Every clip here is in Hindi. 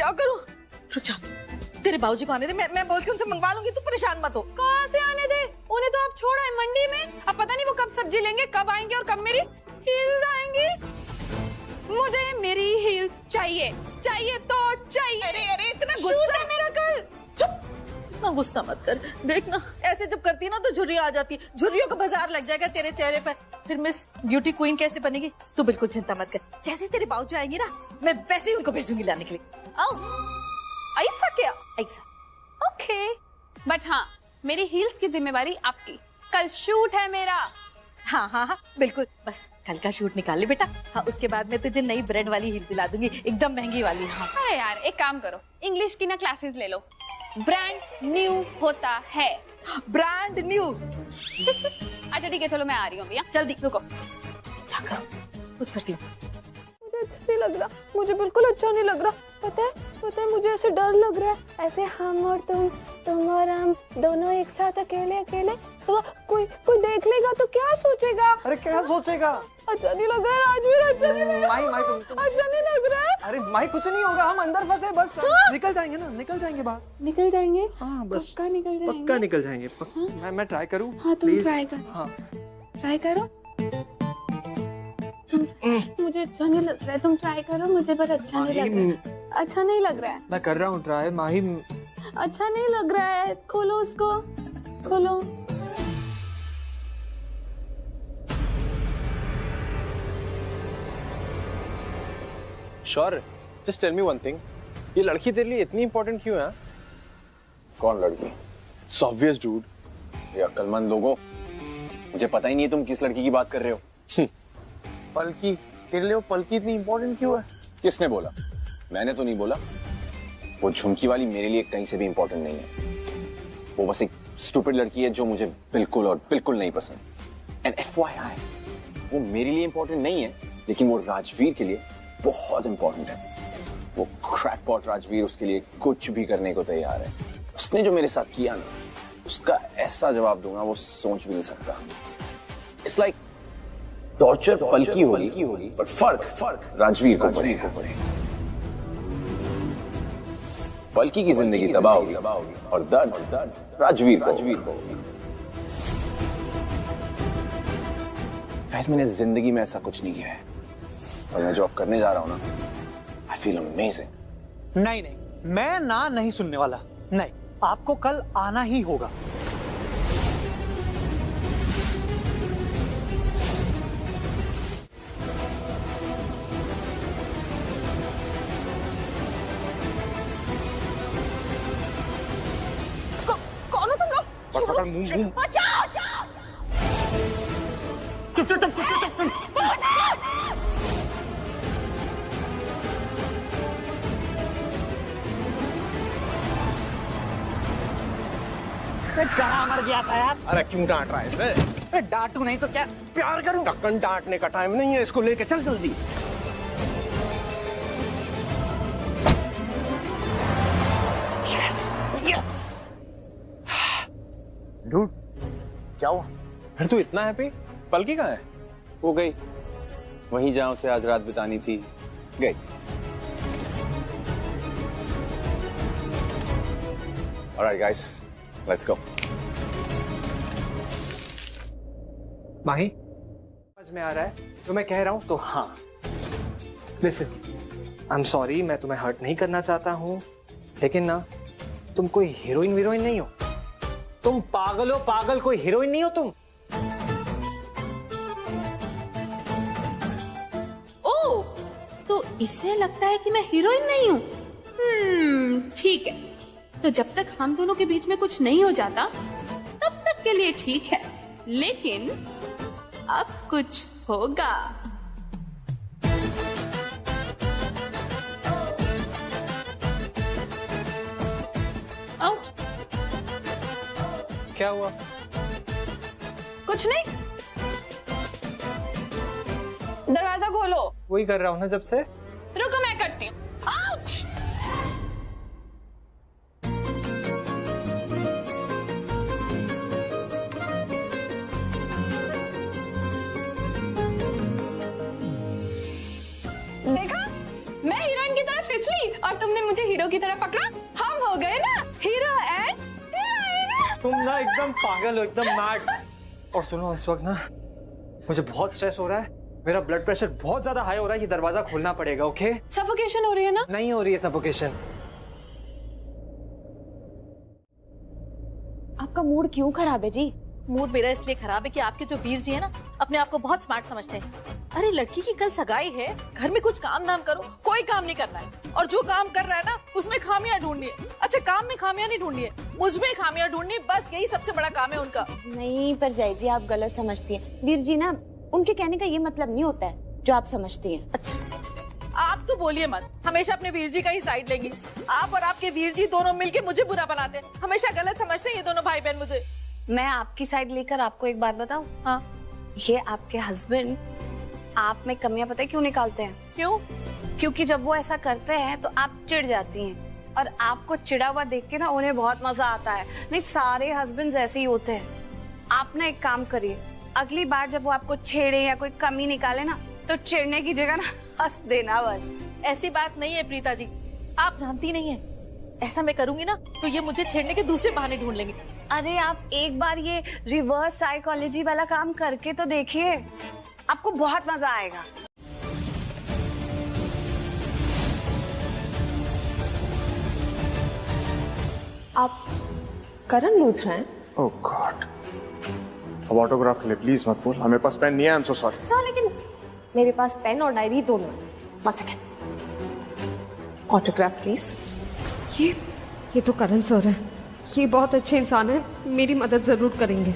क्या करूं? रुक जा, तेरे बाबूजी को आने दे, मैं बोल के उनसे मंगवा लूंगी, तू परेशान मत हो। कहाँ से आने दे? उन्हें तो आप छोड़ा है मंडी में, अब पता नहीं वो कब सब्जी लेंगे, कब आएंगे और कब मेरी हील्स आएंगी। मुझे मेरी हील्स चाहिए, चाहिए तो चाहिए। अरे इतना गुस्सा मेरा कल। चुप, इतना गुस्सा मत कर। देखना ऐसे जब करती है ना तो झुर्रियां आ जाती है, झुर्रियों का बाजार लग जाएगा तेरे चेहरे पर। फिर मिस ब्यूटी क्वीन कैसे बनेगी? तू बिल्कुल चिंता मत कर, जैसे तेरे बाबूजी आएंगे ना मैं वैसे ही उनको भेजूंगी लाने के लिए। आओ। ऐसा क्या? ऐसा। ओके, बट हाँ, मेरी हील्स की जिम्मेवारी आपकी। कल शूट है मेरा। हाँ, बिल्कुल, बस कल का शूट निकाल ले बेटा। हाँ, उसके बाद मैं तुझे नई ब्रांड वाली हील दिला दूंगी, एकदम महंगी वाली। हाँ। अरे यार, एक काम करो, इंग्लिश की ना क्लासेस ले लो। ब्रांड न्यू होता है। Brand new. अच्छा ठीक है, चलो मैं आ रही हूँ भैया। जल्दी रुको। क्या करूं? कुछ करती हूँ। मुझे अच्छा नहीं लग रहा, मुझे बिल्कुल अच्छा नहीं लग रहा। पता है मुझे ऐसे डर लग रहा है। ऐसे हम और तुम और हम दोनों एक साथ अकेले अकेले, तो कोई देख लेगा तो क्या सोचेगा? अरे क्या सोचेगा? अच्छा नहीं लग रहा है राजवीर, अच्छा नहीं लग रहा है। माही अच्छा नहीं लग रहा है। अरे माही कुछ नहीं होगा, हम अंदर फंसे बस। निकल जाएंगे ना, निकल जाएंगे बाहर। निकल जाएंगे? हाँ बस पक्का निकल जाएंगे? पक्का निकल जाएंगे। मैं ट्राई करूँ? हाँ तुम ट्राई करो। हाँ ट्राई करो। मुझे अच्छा नहीं लग रहा है, तुम ट्राई करो। मुझे पर अच्छा नहीं लग रहा है। अच्छा नहीं लग रहा है। मैं कर रहा हूँ ट्राई। माही अच्छा नहीं लग रहा है, खोलो उसको, खोलो। Sure, just tell me one thing, ये लड़की तेरे लिए इतनी इंपॉर्टेंट क्यों है? कौन लड़की? It's obvious dude. ये अक्लमंद लोगों, मुझे पता ही नहीं है तुम किस लड़की की बात कर रहे हो। पलकी, तेरे लिए वो पलकी इतनी इंपॉर्टेंट क्यों है? किसने बोला? मैंने तो नहीं बोला। वो झुमकी वाली मेरे लिए कहीं से भी इंपॉर्टेंट नहीं है। वो बस एक स्टूपिड लड़की है जो मुझे बिल्कुल और बिल्कुल नहीं पसंद। एंड FYI, वो मेरे लिए इंपॉर्टेंट नहीं है, लेकिन वो राजवीर के लिए बहुत इंपॉर्टेंट है। वो क्रैकपॉट राजवीर उसके लिए कुछ भी करने को तैयार है। उसने जो मेरे साथ किया ना, उसका ऐसा जवाब दूंगा वो सोच भी नहीं सकता। इट्स लाइक टॉर्चर पलकी होगी, बट फर्क राजवीर को पड़ेगा। पलकी की जिंदगी तबाह होगी और दर्द राजवीर को। गाइस, मैंने जिंदगी में ऐसा कुछ नहीं किया है और मैं जो अब करने जा रहा हूं ना, आई फील अमेजिंग। नहीं, मैं ना नहीं सुनने वाला। नहीं, आपको कल आना ही होगा। कौन हो तुम लोग? पकड़ मुंह। बचाओ, बचाओ। कहाँ मर गया था यार? अरे क्यों डांट रहा है इसे? डांटू नहीं तो क्या प्यार करूं? ढक्कन डांटने का टाइम नहीं है, इसको लेके चल जल्दी। यस। डूड, क्या हुआ? फिर तू इतना हैप्पी? पलकी कहाँ है? वो गई वहीं जहां उसे आज रात बितानी थी, गई। Alright guys, let's go. माही, समझ में आ रहा है जो मैं कह रहा हूं तो हाँ। लिसन, आई एम सॉरी, मैं तुम्हें हर्ट नहीं करना चाहता हूं, लेकिन ना तुम कोई हीरोइन नहीं हो। तुम पागल हो, पागल, कोई हीरोइन नहीं हो तुम। ओह, तो इससे लगता है कि मैं हीरोइन नहीं हूँ। ठीक है, तो जब तक हम दोनों के बीच में कुछ नहीं हो जाता तब तक के लिए ठीक है, लेकिन अब कुछ होगा। आउट। क्या हुआ? कुछ नहीं, दरवाजा खोलो। वही कर रहा हूं ना जब से। रुको, मैं करती हूँ। आउच। देखा, मैं हीरोइन की तरह फिसली और तुमने मुझे हीरो तुम ना एकदम पागल हो, एकदम मैड। और सुनो, इस वक्त ना मुझे बहुत स्ट्रेस हो रहा है, मेरा ब्लड प्रेशर बहुत ज्यादा हाई हो रहा है, ये दरवाजा खोलना पड़ेगा। ओके? सफोकेशन हो रही है ना? नहीं हो रही है सफोकेशन। आपका मूड क्यों खराब है जी? मूड मेरा इसलिए खराब है कि आपके जो वीर जी है ना, अपने आप को बहुत स्मार्ट समझते हैं। अरे लड़की की कल सगाई है, घर में कुछ काम नाम करो, कोई काम नहीं करना है। और जो काम कर रहा है ना, उसमें खामियां ढूंढनी है। अच्छा, काम में खामियां नहीं ढूंढनी है, मुझमें खामियां ढूंढनी, बस यही सबसे बड़ा काम है उनका। नहीं पर जय जी, आप गलत समझती हैं। वीर जी ना, उनके कहने का ये मतलब नहीं होता है जो आप समझती हैं। अच्छा, आप तो बोलिए मत, हमेशा अपने वीर जी का ही साइड लेंगी। आप और आपके वीर जी दोनों मिलके मुझे बुरा बनाते हैं, हमेशा गलत समझते हैं ये दोनों भाई बहन मुझे। मैं आपकी साइड लेकर आपको एक बात बताऊं? हाँ। ये आपके हस्बैंड आप में कमियां पता है क्यों निकालते हैं? क्यों? क्योंकि जब वो ऐसा करते हैं तो आप चिढ़ जाती हैं, और आपको चिढ़ा हुआ देख के ना उन्हें बहुत मजा आता है। नहीं, सारे हस्बैंड ऐसे ही होते हैं। आप ना एक काम करिए, अगली बार जब वो आपको छेड़े या कोई कमी निकाले ना, तो चिढ़ने की जगह ना हंस देना बस। ऐसी बात नहीं है प्रीता जी, आप जानती नहीं है, ऐसा मैं करूंगी ना तो ये मुझे छेड़ने के दूसरे बहाने ढूंढ लेंगे। अरे आप एक बार ये रिवर्स साइकोलॉजी वाला काम करके तो देखिए, आपको बहुत मजा आएगा। आप करण लूथरा हैं? ओह गॉड, अब ऑटोग्राफ ले प्लीज मत बोल, हमें पास पेन नहीं है। I am so sorry sir, लेकिन मेरे पास पेन और डायरी दोनों। One second, autograph please. ये तो करण सर है, ये बहुत अच्छे इंसान है, मेरी मदद जरूर करेंगे।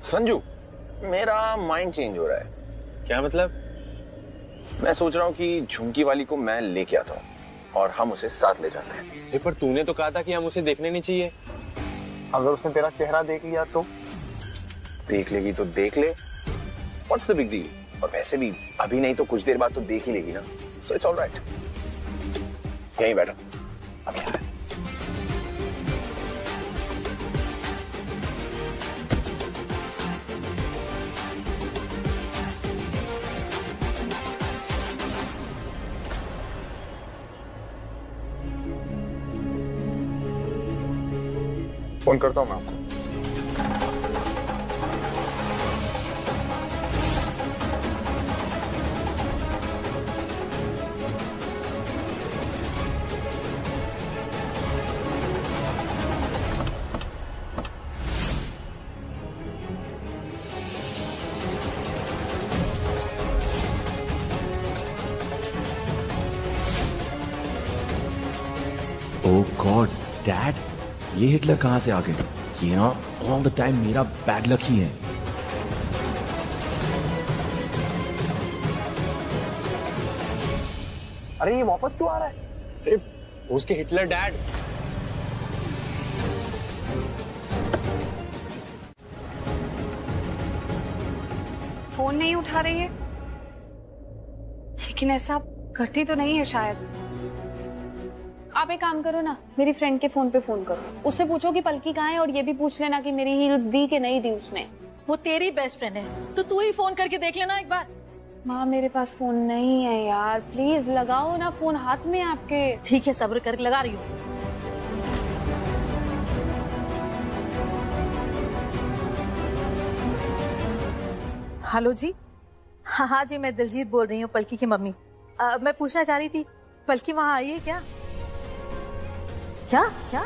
संजू, मेरा माइंड चेंज हो रहा है। क्या मतलब? मैं सोच रहा हूँ कि झुमकी वाली को मैं लेके आता हूँ और हम उसे साथ ले जाते हैं। पर तूने तो कहा था कि हम उसे देखने नहीं चाहिए। अगर उसने तेरा चेहरा देख लिया तो? देख लेगी तो देख ले, व्हाट्स द बिग डील। और वैसे भी अभी नहीं तो कुछ देर बाद तो देख ही लेगी ना, सो इट्स ऑलराइट। यहीं बैठो, अभी आ रहा है। फोन करता हूँ मैं आपको। ओह गॉड डैड, ये हिटलर कहां से आ गए? ये ना ऑल द टाइम मेरा बैड लक ही है। अरे ये वापस क्यों आ रहा है? अरे उसके हिटलर डैड। फोन नहीं उठा रही है, लेकिन ऐसा करती तो नहीं है शायद। आप एक काम करो ना, मेरी फ्रेंड के फोन पे फोन करो, उससे पूछो कि पलकी कहाँ है, और ये भी पूछ लेना कि मेरी हील्स दी कि नहीं दी उसने। वो तेरी बेस्ट फ्रेंड है, तो तू ही फोन करके देख लेना एक बार। माँ मेरे पास फोन नहीं है यार, प्लीज लगाओ ना फोन, हाथ में आपके। ठीक है, सब्र करके लगा रही हूँ। हेलो जी। हाँ जी, मैं दिलजीत बोल रही हूँ, पलकी की मम्मी। मैं पूछना चाह रही थी, पलकी वहाँ आई है क्या? क्या क्या?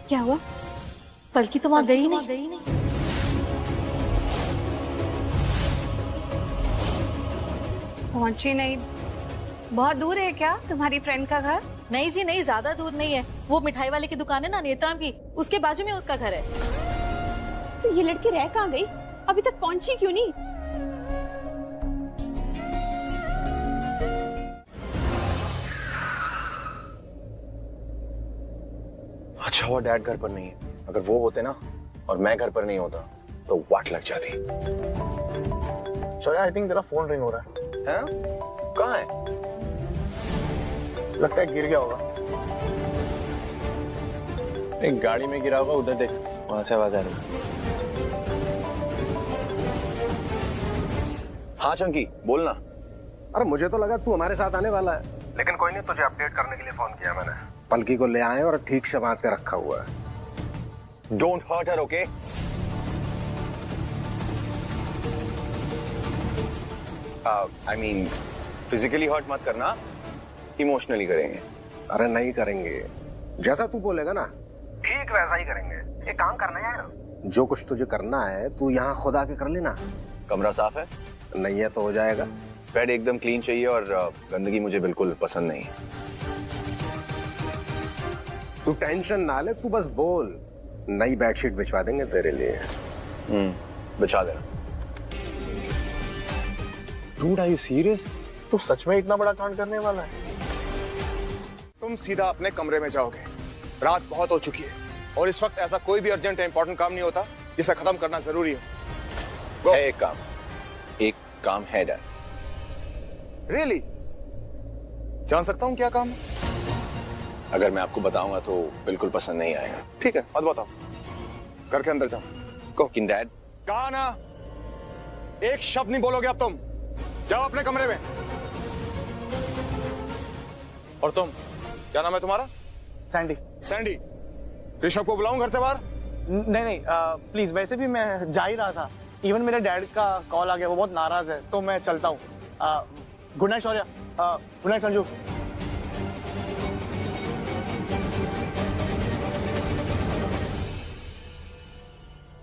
क्या हुआ? पलकी तो वहाँ गई नहीं। पहुंची नहीं? बहुत दूर है क्या तुम्हारी फ्रेंड का घर? नहीं जी नहीं, ज्यादा दूर नहीं है। वो मिठाई वाले की दुकान है ना, नेत्राम की, उसके बाजू में उसका घर है। तो ये लड़की रह कहाँ गई? अभी तक पहुंची क्यों नहीं? अच्छा हुआ डैड घर पर नहीं है, अगर वो होते ना और मैं घर पर नहीं होता तो वाट लग जाती। शौर्य, आई थिंक तेरा फोन रिंग हो रहा है ना? कहाँ है? लगता है गिर गया होगा। एक गाड़ी में गिरा होगा, उधर देख, वहां से आवाज आ रही है। हाँ चंकी, बोलना। अरे मुझे तो लगा तू हमारे साथ आने वाला है, लेकिन कोई नहीं, तुझे अपडेट करने के लिए फोन किया मैंने। पलकी को ले आए और ठीक से बांध के रखा हुआ है। Don't hurt her, okay? I mean physically hurt मत करना, इमोशनली करेंगे। अरे नहीं करेंगे, जैसा तू बोलेगा ना ठीक वैसा ही करेंगे। एक काम करना है, जो कुछ तुझे करना है तू यहाँ खुद आके कर लेना। कमरा साफ है? नहीं है तो हो जाएगा। बेड एकदम क्लीन चाहिए और गंदगी मुझे बिल्कुल पसंद नहीं। तू टेंशन ना ले, तू बस बोल, नई बेडशीट बिछवा देंगे तेरे लिए। बिछा देना। Dude, are you serious? तू सच में इतना बड़ा कांड करने वाला है? तुम सीधा अपने कमरे में जाओगे। रात बहुत हो चुकी है और इस वक्त ऐसा कोई भी अर्जेंट या इंपॉर्टेंट काम नहीं होता जिसे खत्म करना जरूरी है। एक काम है डैड। रियली? जान सकता हूँ क्या काम है? अगर मैं आपको बताऊंगा तो बिल्कुल पसंद नहीं आएगा। ठीक है, मत बताओ, घर के अंदर जाओ। को किन डैड? कहा ना, एक शब्द नहीं बोलोगे अब तुम। जाओ अपने कमरे में। और तुम, क्या नाम है तुम्हारा? सैंडी। सैंडी, ऋषभ को बुलाऊं घर से बाहर? नहीं, प्लीज, वैसे भी मैं जा ही रहा था। इवन मेरे डैड का कॉल आ गया, वो बहुत नाराज है, तो मैं चलता हूँ। Good night Shaurya. Good night Sanju.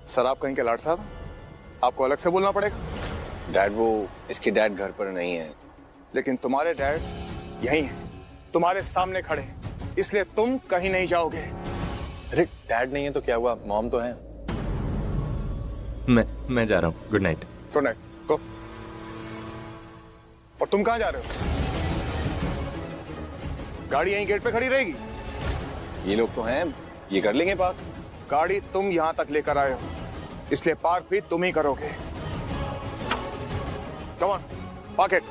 Sir, आप कहीं के लाड साहब, आपको अलग से बोलना पड़ेगा। डैड, वो इसके डैड घर पर नहीं है। लेकिन तुम्हारे डैड यहीं हैं, तुम्हारे सामने खड़े, इसलिए तुम कहीं नहीं जाओगे। अरे डैड नहीं है तो क्या हुआ, मॉम तो है। मैं जा रहा हूँ। Good night. Good night. Go. और तुम कहाँ जा रहे हो? गाड़ी यहीं गेट पे खड़ी रहेगी? ये लोग तो हैं, ये कर लेंगे पार्क। गाड़ी तुम यहां तक लेकर आए हो, इसलिए पार्क भी तुम ही करोगे। Come on, park it.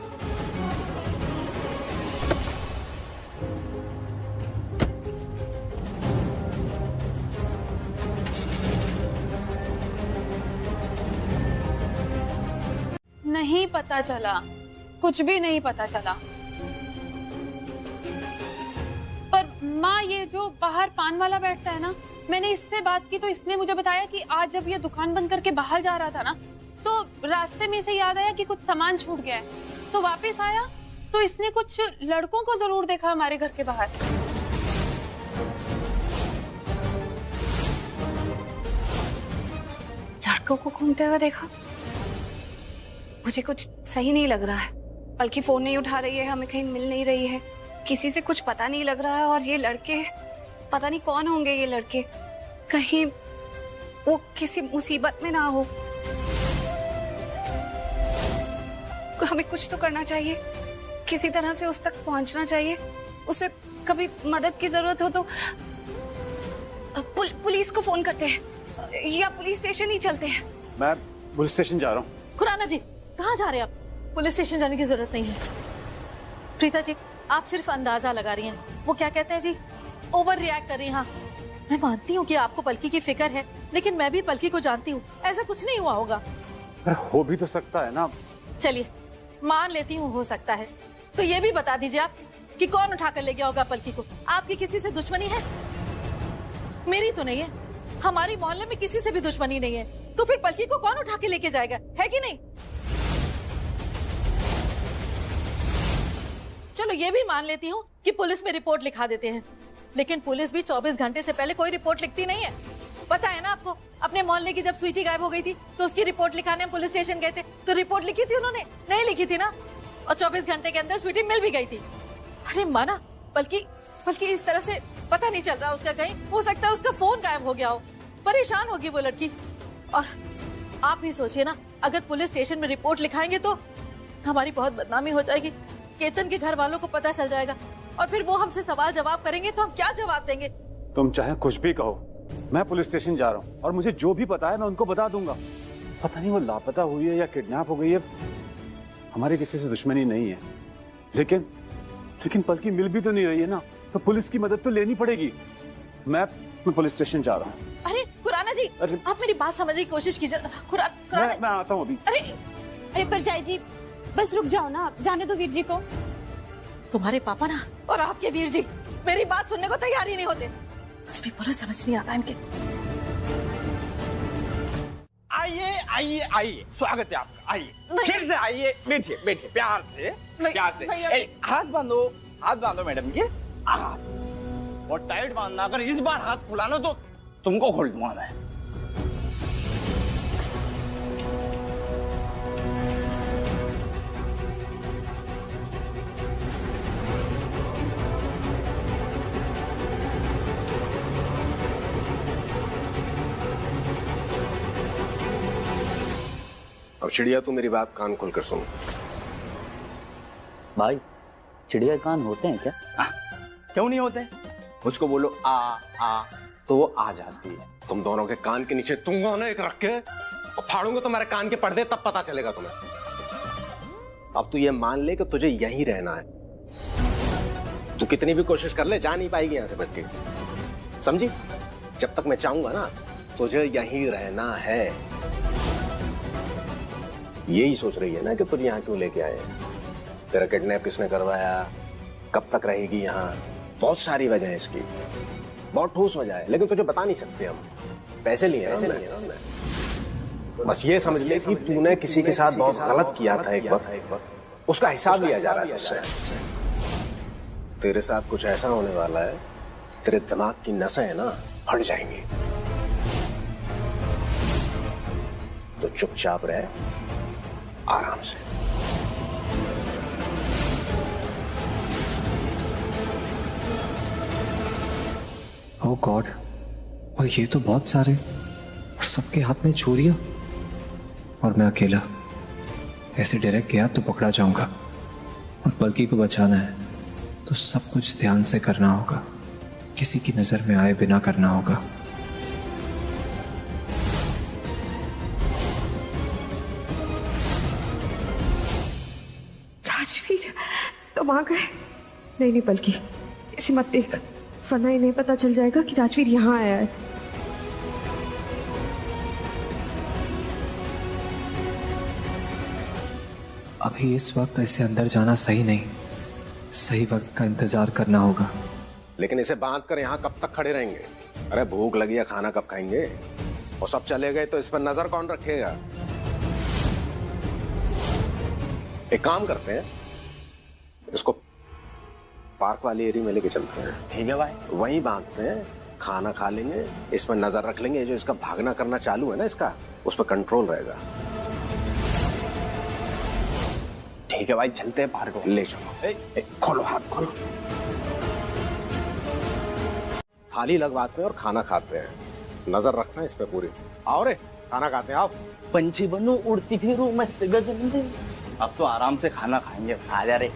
नहीं पता चला, कुछ भी नहीं पता चला। पर माँ, ये जो बाहर पान वाला बैठता है ना, मैंने इससे बात की तो इसने मुझे बताया कि आज जब ये दुकान बंद करके बाहर जा रहा था ना, तो रास्ते में से याद आया कि कुछ सामान छूट गया है, तो वापस आया तो इसने कुछ लड़कों को जरूर देखा हमारे घर के बाहर। लड़कों को घूमते हुए देखा? मुझे कुछ सही नहीं लग रहा है। बल्कि फोन नहीं उठा रही है, हमें कहीं मिल नहीं रही है, किसी से कुछ पता नहीं लग रहा है। और ये लड़के, पता नहीं कौन होंगे ये लड़के, कहीं वो किसी मुसीबत में ना हो। हमें कुछ तो करना चाहिए, किसी तरह से उस तक पहुंचना चाहिए। उसे कभी मदद की जरूरत हो तो पुलिस को फोन करते हैं या पुलिस स्टेशन ही चलते हैं। मैं पुलिस स्टेशन जा रहा हूँ। खुराना जी, कहाँ जा रहे हैं आप? पुलिस स्टेशन जाने की जरूरत नहीं है। प्रीता जी, आप सिर्फ अंदाजा लगा रही हैं। वो क्या कहते हैं जी, ओवर रिएक्ट कर रही हैं। हाँ, मैं मानती हूँ कि आपको पलकी की फिक्र है, लेकिन मैं भी पलकी को जानती हूँ, ऐसा कुछ नहीं हुआ होगा। हो भी तो सकता है ना। चलिए, मान लेती हूँ हो सकता है, तो ये भी बता दीजिए आप कि कौन उठा कर ले गया होगा पलकी को? आपकी किसी से दुश्मनी है? मेरी तो नहीं है, हमारी मोहल्ले में किसी से भी दुश्मनी नहीं है, तो फिर पलकी को कौन उठा के लेके जाएगा, है कि नहीं? चलो ये भी मान लेती हूँ कि पुलिस में रिपोर्ट लिखा देते हैं, लेकिन पुलिस भी 24 घंटे से पहले कोई रिपोर्ट लिखती नहीं है। पता है ना आपको, अपने मोहल्ले की जब स्वीटी गायब हो गई थी तो उसकी रिपोर्ट लिखाने हम पुलिस स्टेशन गए थे, तो रिपोर्ट लिखी थी उन्होंने? नहीं लिखी थी ना, और 24 घंटे के अंदर स्वीटी मिल भी गई थी। अरे माना, बल्कि इस तरह से पता नहीं चल रहा उसका, कहीं हो सकता है उसका फोन गायब हो गया हो, परेशान होगी वो लड़की। और आप ही सोचिए ना, अगर पुलिस स्टेशन में रिपोर्ट लिखाएंगे तो हमारी बहुत बदनामी हो जाएगी, केतन के घर वालों को पता चल जाएगा, और फिर वो हमसे सवाल जवाब करेंगे तो हम क्या जवाब देंगे? तुम चाहे कुछ भी कहो, मैं पुलिस स्टेशन जा रहा हूँ और मुझे जो भी पता है मैं उनको बता दूंगा। पता नहीं वो लापता हुई है या किडनैप हो गई है, हमारे किसी से दुश्मनी नहीं है, लेकिन पलकी मिल भी तो नहीं रही है ना, तो पुलिस की मदद तो लेनी पड़ेगी। मैं पुलिस स्टेशन जा रहा हूँ। अरे खुराना जी, आप मेरी बात समझने की कोशिश कीजिए। मैं आता हूँ अभी। अरे परजाई जी, बस रुक जाओ ना, जाने दो वीर जी को। तुम्हारे पापा ना और आपके वीर जी मेरी बात सुनने को तैयार ही नहीं होते। कुछ भी बोलो समझ नहीं आता इनके। आइए आइए आइए, स्वागत है आपका। आइए, फिर से आइए, बैठिए बैठिए, प्यार से प्यार से। हाथ बांधो मैडम के हाथ, और टाइट बांधना। अगर इस बार हाथ खुलाना तो तुमको खोल दूंगा मैं। अब चिड़िया, तू मेरी बात कान खोलकर सुन। भाई, चिड़िया कान होते हैं क्या? क्यों नहीं होते? मुझको बोलो आ तो वो आ जाती है। तुम दोनों के कान के नीचे दूंगा ना एक रख के, और फाड़ूंगा तुम्हारे कान के पर्दे, तब पता चलेगा तुम्हें। अब तू ये मान ले कि तुझे यहीं रहना है। तू कितनी भी कोशिश कर ले, जा नहीं पाएगी यहां से बच के, समझी? जब तक मैं चाहूंगा ना, तुझे यहीं रहना है। यही सोच रही है ना कि तुझे यहाँ क्यों लेके आए? तेरा किडनैप किसने करवाया? कब तक रहेगी यहाँ? बहुत सारी वजह है इसकी, बहुत ठोस वजह है, लेकिन तुझे बता नहीं सकते हम। पैसे लिए हमने। बस ये समझ ले कि तूने किसी के साथ बहुत गलत किया था एक बार, उसका हिसाब लिया जा रहा है तुझसे। तेरे साथ कुछ ऐसा होने वाला है, तेरे दिमाग की नसें है ना, फट जाएंगी। तो चुपचाप रहे, आराम से। ओह गॉड, और ये तो बहुत सारे, और सबके हाथ में छुरियां, और मैं अकेला। ऐसे डायरेक्ट गया तो पकड़ा जाऊंगा, और पलकी को बचाना है तो सब कुछ ध्यान से करना होगा, किसी की नजर में आए बिना करना होगा। राजवीर, तुम आ गए? नहीं पलकी, इसे मत देख, वरना इन्हें पता चल जाएगा कि राजवीर यहाँ आया है। अभी इस वक्त ऐसे अंदर जाना सही नहीं, सही वक्त का इंतजार करना होगा। लेकिन इसे बांध कर यहाँ कब तक खड़े रहेंगे? अरे भूख लगी है, खाना कब खाएंगे? और सब चले गए तो इस पर नजर कौन रखेगा? एक काम करते हैं, इसको पार्क वाली एरिया में लेके चलते हैं। ठीक है भाई, वहीं बांधते हैं, खाना खा लेंगे, इस पर नजर रख लेंगे। जो इसका भागना करना चालू है ना, इसका उस पर कंट्रोल रहेगा। ठीक है भाई, चलते हैं पार्क। ले चलो। खोलो हाथ, खोलो। थाली लगवाते हैं और खाना खाते हैं, नजर रखना इस पे पूरी। आओ रे, खाना खाते हैं। आओ। पंछी बनूं, उड़ती फिरूं मस्त गगन से। अब तो आराम से खाना खाएंगे। आ जा रे।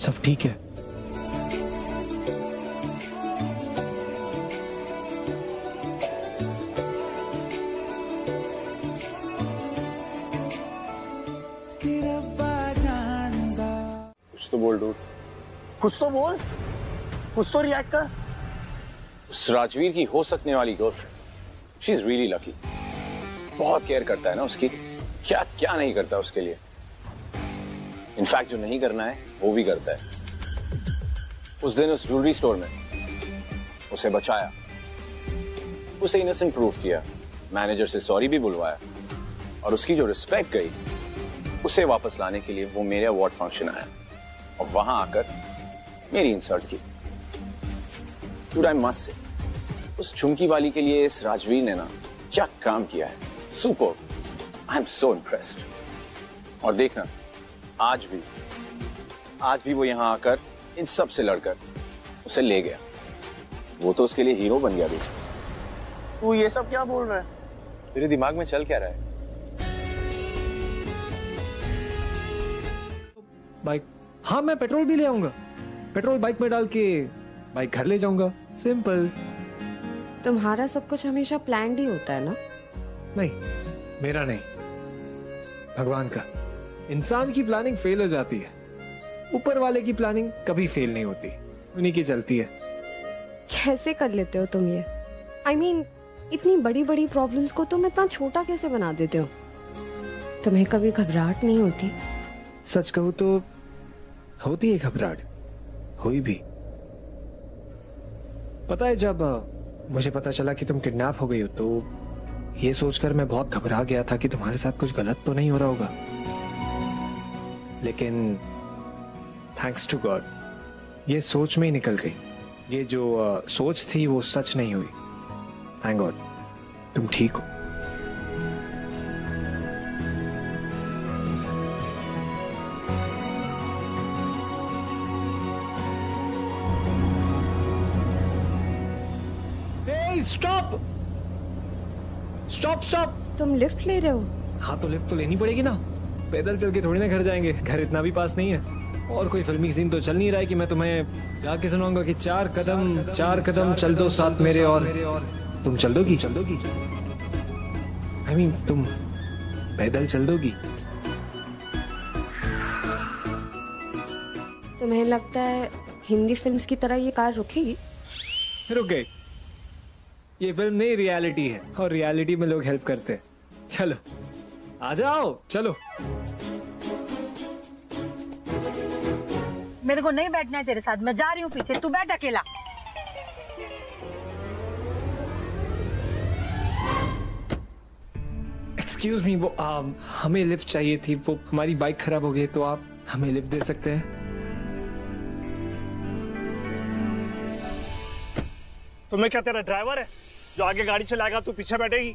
सब ठीक है। कुछ तो बोल डूड। कुछ तो बोल, कुछ तो रिएक्ट कर। उस राजवीर की हो सकने वाली girlfriend, she is really lucky. बहुत केयर करता है ना उसकी, क्या क्या नहीं करता उसके लिए। इनफैक्ट जो नहीं करना है वो भी करता है। उस दिन उस ज्वेलरी स्टोर में उसे बचाया, उसे इनोसेंट प्रूव किया, मैनेजर से सॉरी भी बुलवाया, और उसकी जो रिस्पेक्ट गई उसे वापस लाने के लिए वो मेरे अवार्ड फंक्शन आया और वहां आकर मेरी इंसल्ट की। Dude, I must say, उस झुमकी वाली के लिए इस राजवीर ने ना क्या काम किया है। Super, I am so impressed. और देखना, आज भी वो यहाँ आकर इन सब से लड़कर उसे ले गया। वो तो उसके लिए हीरो बन गया। तू ये सब क्या बोल रहा है? तेरे दिमाग में चल क्या रहा है? बाइक, हाँ मैं पेट्रोल भी ले आऊंगा। पेट्रोल बाइक में डाल के बाइक घर ले जाऊंगा। सिंपल। तुम्हारा सब कुछ हमेशा प्लान्ड ही होता है ना? नहीं, मेरा नहीं, भगवान का। इंसान की प्लानिंग फेल हो जाती है, ऊपर वाले की प्लानिंग कभी फेल नहीं होती, उन्हीं की चलती है। कैसे कर लेते हो तुम ये? I mean, इतनी बड़ी बड़ी प्रॉब्लम्स को तुम इतना छोटा कैसे बना देते हो? तुम्हें कभी घबराहट नहीं होती? सच कहूं तो होती है घबराहट, हुई भी। पता है, जब मुझे पता चला कि तुम किडनैप हो गई हो तो ये सोचकर मैं बहुत घबरा गया था कि तुम्हारे साथ कुछ गलत तो नहीं हो रहा होगा। लेकिन थैंक्स टू गॉड ये सोच में ही निकल गई। ये जो सोच थी वो सच नहीं हुई। थैंक गॉड तुम ठीक हो। Stop stop stop. तुम लिफ्ट ले रहे हो? हाँ तो लिफ्ट तो लेनी पड़ेगी ना, पैदल चल के थोड़ी ना घर जाएंगे, घर इतना भी पास नहीं है। और कोई फिल्मी सीन तो चल नहीं रहा है कि मैं तुम्हें गा के सुनाऊंगा कि चार कदम चल दो साथ मेरे, और तुम चल दोगी? I mean, तुम पैदल चल दोगी? तुम्हें लगता है हिंदी फिल्म्स की तरह ये कार रुकेगी? रुक गई। ये फिल्म नहीं, रियलिटी है, और रियलिटी में लोग हेल्प करते हैं। चलो आ जाओ, चलो। मेरे को नहीं बैठना है तेरे साथ, मैं जा रही हूँ पीछे, तू बैठ अकेला। एक्सक्यूज मी, वो हमें लिफ्ट चाहिए थी, वो हमारी बाइक खराब हो गई, तो आप हमें लिफ्ट दे सकते हैं? तुम्हें क्या तेरा ड्राइवर है जो आगे गाड़ी चलाएगा, तू पीछे बैठेगी?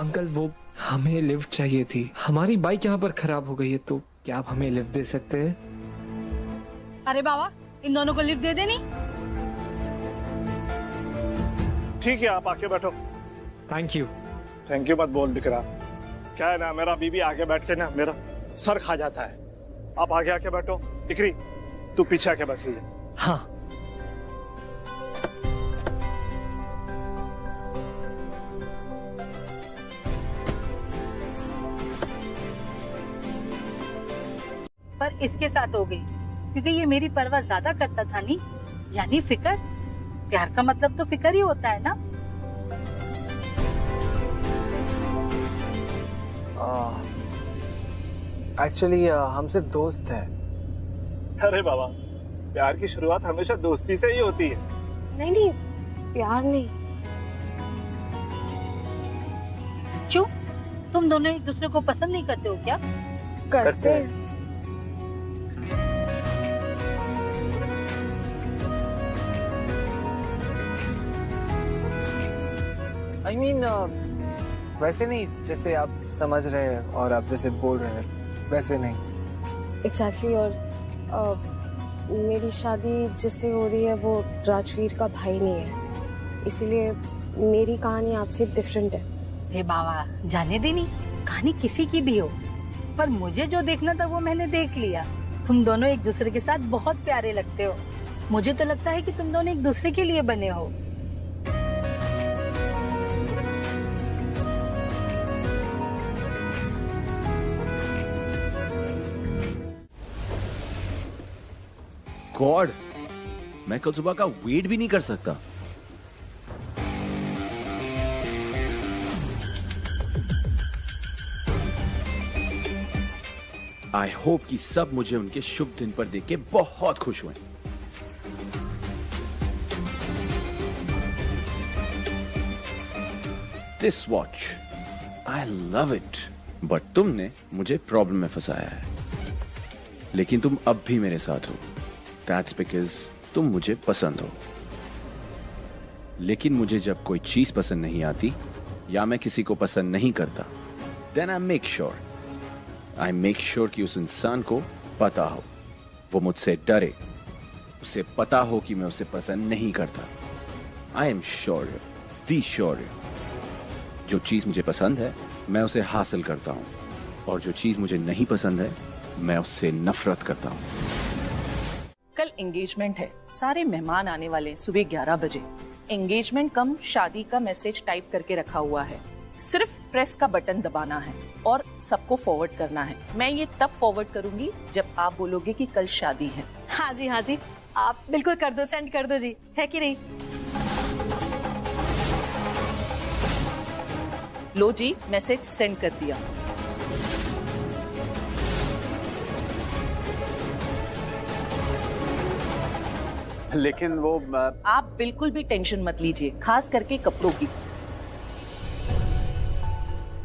अंकल वो हमें लिफ्ट चाहिए थी, हमारी बाइक यहाँ पर खराब हो गई है, तो क्या आप हमें लिफ्ट दे सकते हैं? अरे बाबा, इन दोनों को लिफ्ट दे देनी। ठीक है, आप आके बैठो। Thank you. थैंक यू मत बोल बिकरा, क्या है ना, मेरा बीबी आगे बैठ के ना मेरा सर खा जाता है। आप आगे आके बैठो। बिकरी तू पीछे आके बैठ। हाँ। पर इसके साथ हो गई क्योंकि ये मेरी परवाह ज्यादा करता था। नहीं यानी फिकर, प्यार का मतलब तो फिकर ही होता है ना। एक्चुअली हम सिर्फ दोस्त हैं। अरे बाबा, प्यार की शुरुआत हमेशा दोस्ती से ही होती है। नहीं, प्यार नहीं। क्यों, तुम दोनों एक दूसरे को पसंद नहीं करते हो क्या? करते हैं। I mean, वैसे नहीं जैसे आप समझ रहे हैं और आप जैसे बोल रहे हैं, वैसे नहीं। एग्जैक्टली। और मेरी शादी जिससे हो रही है वो राजवीर का भाई नहीं है, इसीलिए मेरी कहानी आपसे डिफरेंट है। हे बाबा, जाने देनी, कहानी किसी की भी हो, पर मुझे जो देखना था वो मैंने देख लिया। तुम दोनों एक दूसरे के साथ बहुत प्यारे लगते हो। मुझे तो लगता है कि तुम दोनों एक दूसरे के लिए बने हो। गॉड, मैं कल सुबह का वेट भी नहीं कर सकता। आई होप कि सब मुझे उनके शुभ दिन पर देख के बहुत खुश हुए। This watch, I love it. But तुमने मुझे प्रॉब्लम में फंसाया है। लेकिन तुम अब भी मेरे साथ हो। दैट्स बिकॉज तुम मुझे पसंद हो। लेकिन मुझे जब कोई चीज पसंद नहीं आती या मैं किसी को पसंद नहीं करता, देन आई मेक श्योर कि उस इंसान को पता हो, वो मुझसे डरे, उसे पता हो कि मैं उसे पसंद नहीं करता। I am sure, the sure, जो चीज मुझे पसंद है मैं उसे हासिल करता हूं, और जो चीज मुझे नहीं पसंद है मैं उससे नफरत करता हूं। कल एंगेजमेंट है, सारे मेहमान आने वाले हैं सुबह 11 बजे। एंगेजमेंट कम शादी का मैसेज टाइप करके रखा हुआ है। सिर्फ प्रेस का बटन दबाना है और सबको फॉरवर्ड करना है। मैं ये तब फॉरवर्ड करूंगी जब आप बोलोगे कि कल शादी है। हाँ जी, आप बिल्कुल कर दो, सेंड कर दो जी, है कि नहीं? लो जी, मैसेज सेंड कर दिया। लेकिन वो आप बिल्कुल भी टेंशन मत लीजिए, खास करके कपड़ों की।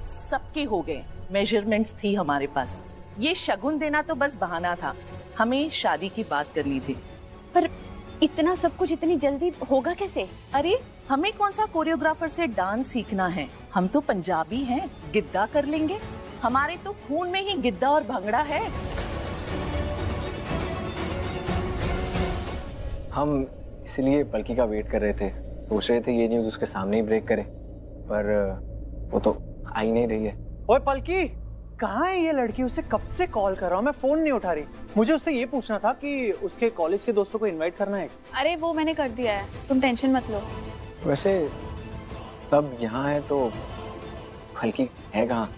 सबके हो गए, मेजरमेंट्स थी हमारे पास। ये शगुन देना तो बस बहाना था, हमें शादी की बात करनी थी। पर इतना सब कुछ इतनी जल्दी होगा कैसे? अरे हमें कौन सा कोरियोग्राफर से डांस सीखना है, हम तो पंजाबी हैं, गिद्दा कर लेंगे। हमारे तो खून में ही गिद्दा और भंगड़ा है। हम इसलिए पलकी का वेट कर रहे थे, सोच रहे थे ये न्यूज़ उसके सामने ही ब्रेक करें, पर वो तो आ ही नहीं रही है। ओए पलकी, कहाँ है ये लड़की? उसे कब से कॉल कर रहा हूँ मैं, फोन नहीं उठा रही। मुझे उससे ये पूछना था कि उसके कॉलेज के दोस्तों को इनवाइट करना है। अरे वो मैंने कर दिया है, तुम टेंशन मत लो। वैसे तब यहाँ है तो पलकी है कहाँ?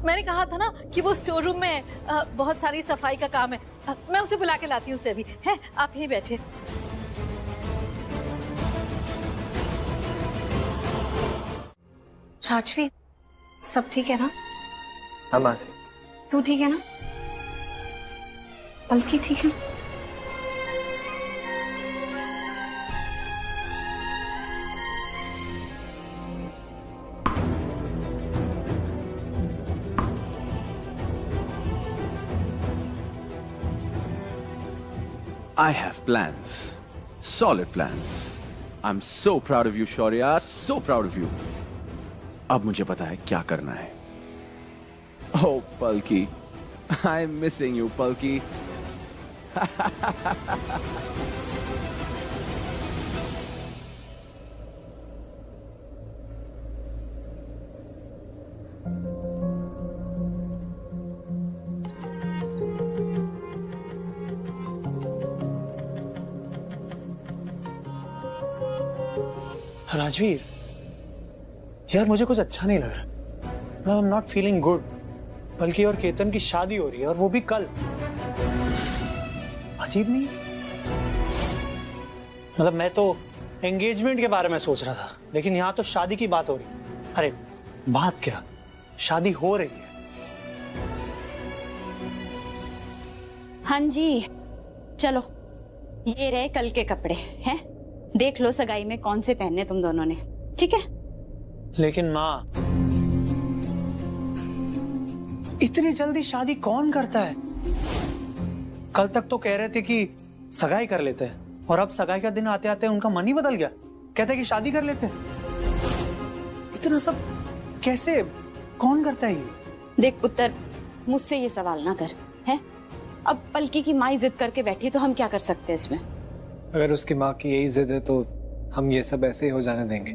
मैंने कहा था ना कि वो स्टोर रूम में बहुत सारी सफाई का काम है। मैं उसे बुला के लाती हूँ उससे अभी। है, आप यहीं बैठे। राजवीर, सब ठीक है ना? हाँ मासी। तू ठीक है ना? पलकी ठीक है? I have plans, solid plans. I'm so proud of you, Shaurya, so proud of you. अब मुझे पता है क्या करना है। Oh, Palki, I'm missing you, Palki. Rajveer, यार मुझे कुछ अच्छा नहीं लग रहा। I am not feeling good. बल्कि और केतन की शादी हो रही है और वो भी कल। अजीब नहीं? मतलब मैं तो एंगेजमेंट के बारे में सोच रहा था, लेकिन यहाँ तो शादी की बात हो रही। अरे बात क्या, शादी हो रही है। हाँ जी, चलो ये रहे कल के कपड़े हैं, देख लो सगाई में कौन से पहनने तुम दोनों ने, ठीक है? लेकिन माँ, इतनी जल्दी शादी कौन करता है? कल तक तो कह रहे थे कि सगाई कर लेते हैं, और अब सगाई का दिन आते आते उनका मन ही बदल गया। कहते हैं कि शादी कर लेते हैं। इतना सब कैसे, कौन करता है ये? देख पुत्र, मुझसे ये सवाल ना कर, है? अब पलकी की माँ जिद करके बैठी तो हम क्या कर सकते हैं इसमें? अगर उसकी माँ की यही जिद है तो हम ये सब ऐसे ही हो जाने देंगे।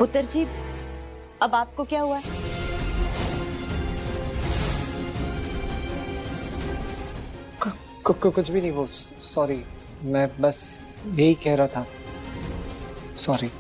पुत्र जी, अब आपको क्या हुआ है? कुछ भी नहीं, वो सॉरी, मैं बस यही कह रहा था, सॉरी।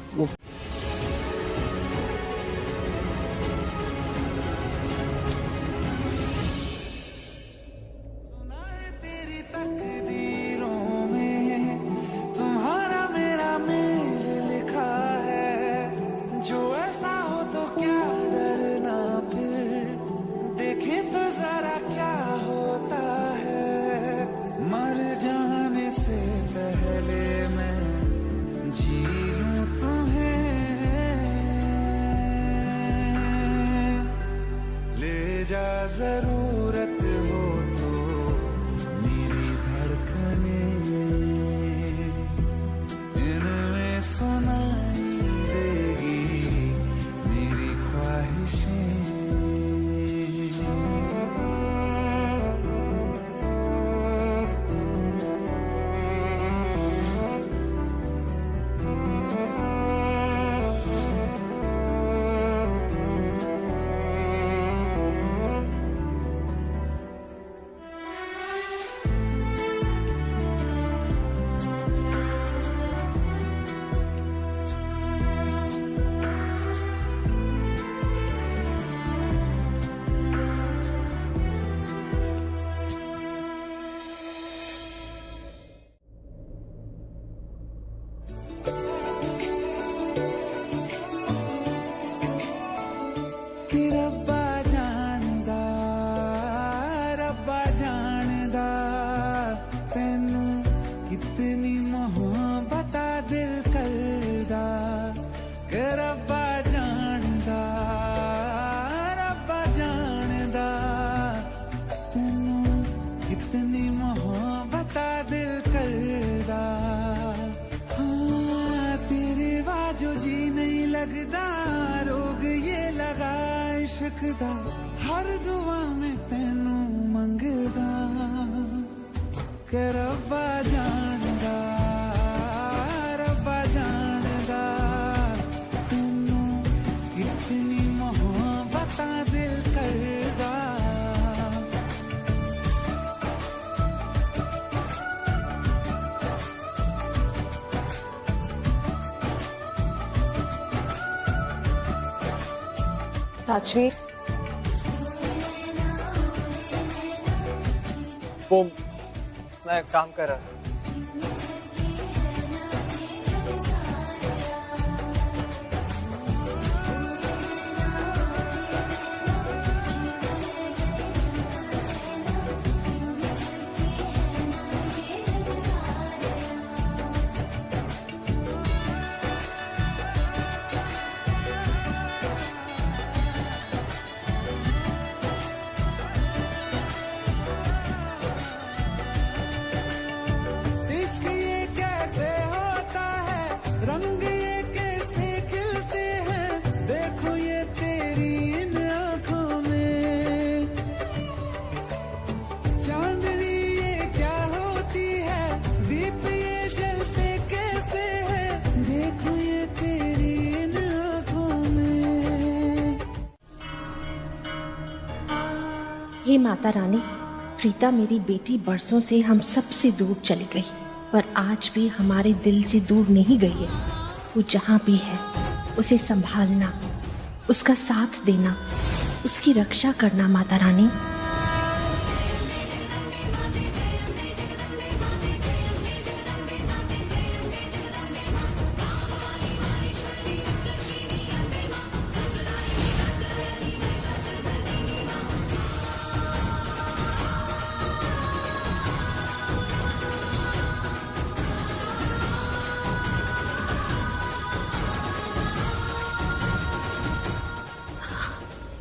जरूरत हो तो मेरी धड़कने इनमें सुनाई देगी मेरी ख्वाहिशें। रब्बा जानदा तैनू कितनी मोहब्बत दिल करदा, रब्बा जानदा तैनू कितनी मोहब्बत दिल करदा। हाँ तेरे बाजो जी नहीं लगदा, रोग ये लगा इश्क दा, हर दुआ में तैनू मंगदा, रब्बा जानदा तैनू कितनी मोहब्बत दिल करदा। राजवीर, वो मैं काम कर रहा था। रंग ये कैसे खिलते हैं, देखो ये तेरी इन आँखों में, चांदनी ये क्या होती है, दीप ये जलते कैसे हैं, देखो ये तेरी इन आँखों में। हे माता रानी, प्रीता मेरी बेटी बरसों से हम सबसे दूर चली गई, पर आज भी हमारे दिल से दूर नहीं गई है। वो जहाँ भी है उसे संभालना, उसका साथ देना, उसकी रक्षा करना माता रानी।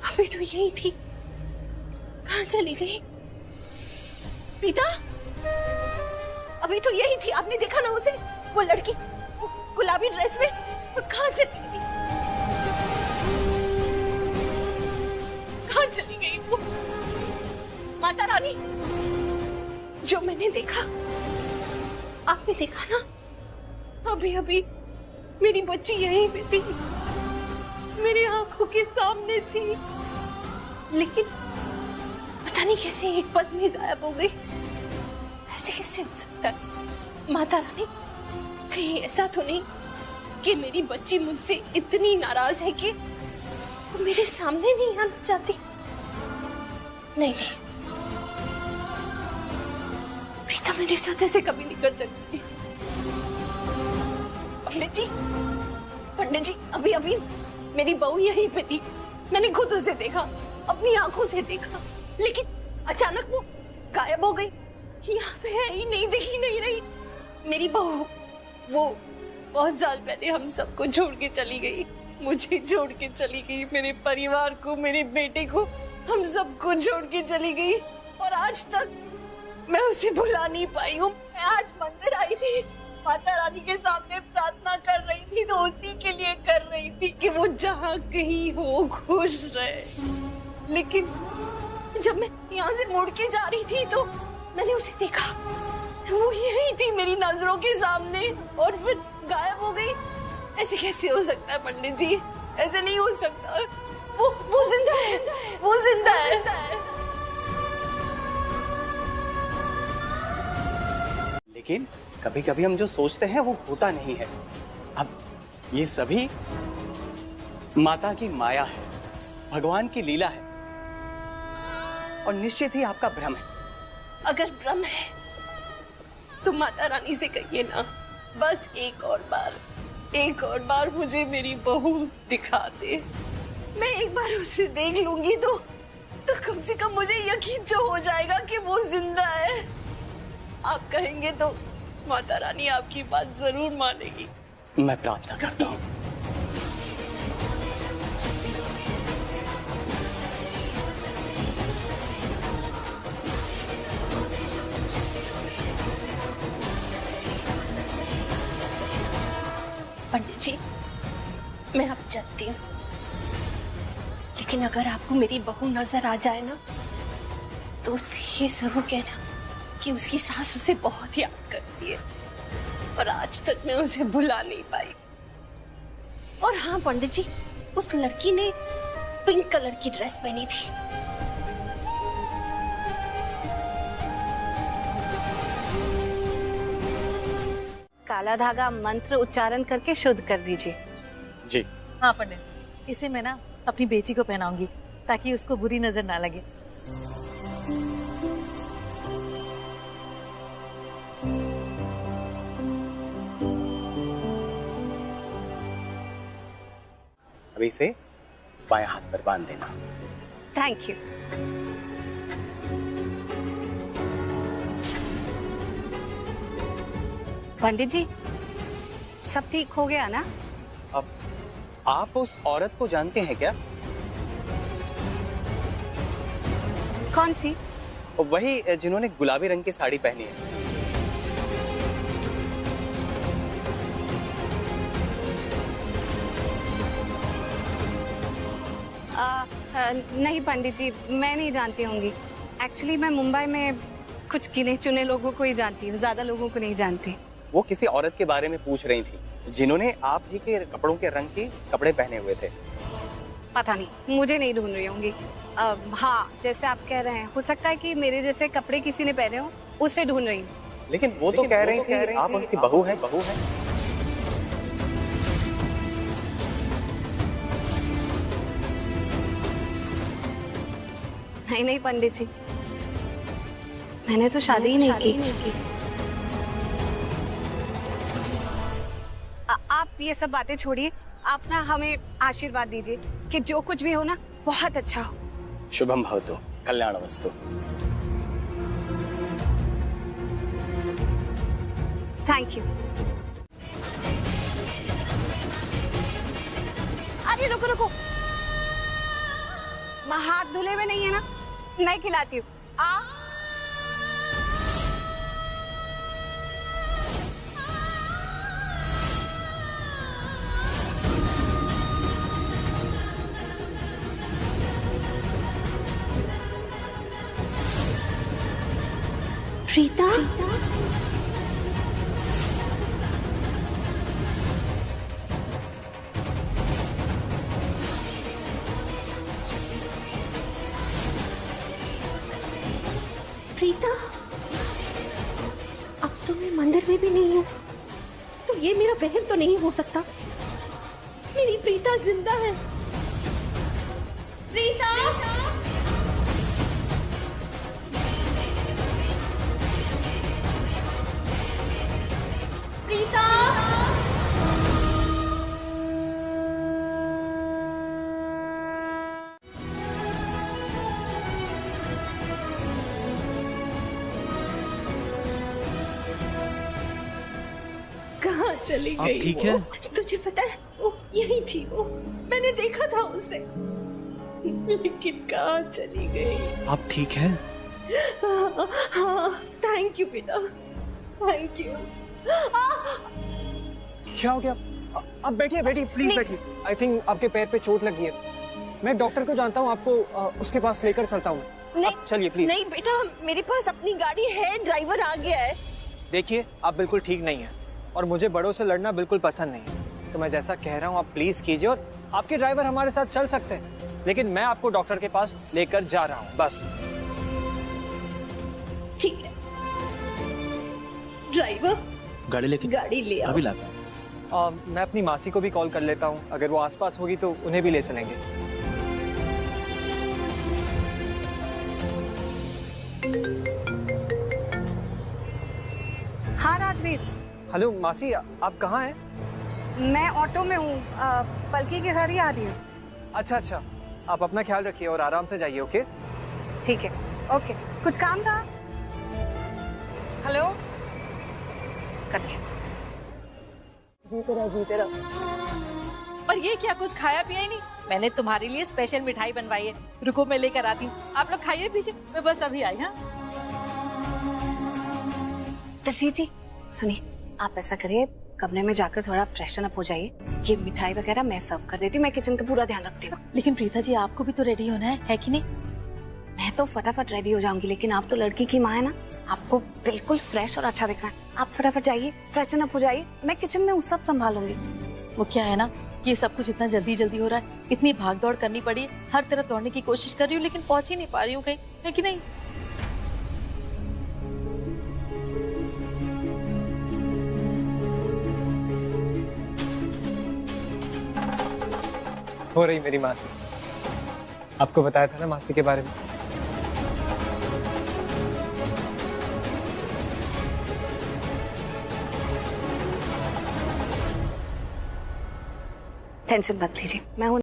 अभी तो यही थी, कहाँ चली गई प्रीता? अभी तो यही थी, आपने देखा ना उसे, वो लड़की वो गुलाबी ड्रेस में, वो कहाँ चली गई? कहाँ चली गई वो? माता रानी, जो मैंने देखा आपने देखा ना, अभी अभी मेरी बच्ची यहीं पे थी, मेरी आंखों के सामने थी, लेकिन पता नहीं कैसे एक पल में गायब हो गई। ऐसे कैसे हो सकता है? माता रानी, कहीं ऐसा तो नहीं कि मेरी बच्ची मुझसे इतनी नाराज है कि वो मेरे सामने नहीं आना चाहती? नहीं नहीं, प्रीता मेरे साथ ऐसे कभी नहीं कर सकती। पंडित जी, अभी अभी मेरी बहू यहीं पे थी, मैंने खुद उसे देखा, अपनी आंखों से देखा, लेकिन अचानक वो गायब हो गई, यहाँ पे है ही नहीं, दिख ही नहीं रही। मेरी बहू वो बहुत साल पहले हम सबको छोड़ के चली गई, मुझे छोड़ के चली गई, मेरे परिवार को, मेरे बेटे को, हम सबको छोड़ के चली गई, और आज तक मैं उसे भुला नहीं पाई हूँ। मैं आज मंदिर आई थी, माता रानी के सामने प्रार्थना कर रही थी, तो उसी के लिए कर रही थी कि वो जहाँ कहीं हो खुश रहे। लेकिन जब मैं यहाँ से मुड़ के जा रही थी तो मैंने उसे देखा, वो यही थी मेरी नजरों के सामने, और फिर गायब हो गई। ऐसे कैसे हो सकता है पंडित जी? ऐसे नहीं हो सकता। वो जिंदा है, वो जिंदा है। लेकिन कभी कभी हम जो सोचते हैं वो होता नहीं है। अब ये सभी माता की माया है, भगवान की लीला है, और निश्चित ही आपका भ्रम है। अगर भ्रम है तो माता रानी से कहिए ना, बस एक और बार मुझे मेरी बहू दिखा दे। मैं एक बार उसे देख लूंगी तो कम से कम मुझे यकीन तो हो जाएगा कि वो जिंदा है। आप कहेंगे तो माता रानी आपकी बात जरूर मानेगी। मैं प्रार्थना करता हूँ। पंडित जी, मैं अब चलती हूँ, लेकिन अगर आपको मेरी बहू नजर आ जाए ना, तो उसे ये जरूर कहना कि उसकी सास उसे बहुत याद करती है, और आज तक मैं उसे भुला नहीं पाई। और हाँ पंडित जी, उस लड़की ने पिंक कलर की ड्रेस पहनी थी। काला धागा मंत्र उच्चारण करके शुद्ध कर दीजिए। जी हाँ पंडित, इसे मैं ना अपनी बेटी को पहनाऊंगी ताकि उसको बुरी नजर ना लगे। अभी इसे बाएं हाथ पर बांध देना। Thank you. पंडित जी, सब ठीक हो गया ना? अब आप उस औरत को जानते हैं क्या? कौन सी? वही जिन्होंने गुलाबी रंग की साड़ी पहनी है। नहीं पंडित जी, मैं नहीं जानती होंगी। एक्चुअली मैं मुंबई में कुछ गिने चुने लोगों को ही जानती हूँ, ज्यादा लोगों को नहीं जानती। वो किसी औरत के बारे में पूछ रही थी जिन्होंने आप ही के कपड़ों के रंग के कपड़े पहने हुए थे। पता नहीं, मुझे नहीं ढूंढ रही होंगी। हाँ, जैसे आप कह रहे हैं, हो सकता है कि मेरे जैसे कपड़े किसी ने पहने हो, उससे ढूंढ रही हूँ। लेकिन वो तो कह रही थी आप उनकी बहू है। नहीं नहीं पंडित जी, मैंने तो शादी ही नहीं की। आप ये सब बातें छोड़िए, आप ना हमें आशीर्वाद दीजिए कि जो कुछ भी हो ना बहुत अच्छा हो। शुभम भवतु, कल्याणमस्तु। Thank you. अरे रुको रुको, हाथ धुले हुए नहीं है ना? मैं खिलाती हूँ। प्रीता, प्रीता, अब तो मैं मंदिर में भी नहीं हूँ, तो ये मेरा वहम तो नहीं हो सकता। मेरी प्रीता जिंदा है। प्रीता, प्रीता, कहाँ चली आप गई? ठीक है? तुझे पता है वो यही थी, वो मैंने देखा था उसे, लेकिन कहाँ चली गई? आप ठीक हैं? हाँ, थैंक यू बेटा, थैंक यू। क्या हो गया? आप बैठिए बैठिए, प्लीज बैठिए। आई थिंक आपके पैर पे चोट लगी है। मैं डॉक्टर को जानता हूँ, आपको उसके पास लेकर चलता हूँ। नहीं चलिए प्लीज। नहीं बेटा, मेरे पास अपनी गाड़ी है, ड्राइवर आ गया है। देखिए, आप बिल्कुल ठीक नहीं है और मुझे बड़ों से लड़ना बिल्कुल पसंद नहीं है, तो मैं जैसा कह रहा हूँ आप प्लीज कीजिए। और आपके ड्राइवर हमारे साथ चल सकते हैं, लेकिन मैं आपको डॉक्टर के पास लेकर जा रहा हूँ, बस। ठीक है, ड्राइवर गाड़ी लेके गाड़ी ले आओ। अभी लाता हूँ। मैं अपनी मासी को भी कॉल कर लेता हूँ, अगर वो आसपास होगी तो उन्हें भी ले चलेंगे। हाँ राजवीर, हेलो मासी, आप कहाँ हैं? मैं ऑटो में हूँ, पलकी के घर ही आ रही हूँ। अच्छा अच्छा, आप अपना ख्याल रखिए और आराम से जाइए। ओके ठीक है, ओके। कुछ काम था? हेलो, कट गया। जीते रहो। और ये क्या, कुछ खाया पिया ही नहीं? मैंने तुम्हारे लिए स्पेशल मिठाई बनवाई है, रुको मैं लेकर आती हूँ। आप लोग खाइए पीछे, मैं बस अभी आई। हाँ दलजीत जी सुनिए, आप ऐसा करिए, कमरे में जाकर थोड़ा फ्रेशन अप हो जाइए। ये मिठाई वगैरह मैं सर्व कर देती हूँ, मैं किचन का पूरा ध्यान रखती हूँ। लेकिन प्रीता जी, आपको भी तो रेडी होना है कि नहीं? मैं तो फटाफट रेडी हो जाऊंगी, लेकिन आप तो लड़की की माँ है ना, आपको बिल्कुल फ्रेश और अच्छा दिखना है। आप फटाफट जाइए, फ्रेशन अप हो जाइए, मैं किचन में उस सब संभालूंगी। वो क्या है ना, ये सब कुछ इतना जल्दी जल्दी हो रहा है, इतनी भाग दौड़ करनी पड़ी, हर तरफ दौड़ने की कोशिश कर रही हूँ, लेकिन पहुंच ही नहीं पा रही हूँ कहीं, है कि नहीं? हो रही मेरी मासी, आपको बताया था ना मासी के बारे में। टेंशन मत लीजिए, मैं हूं।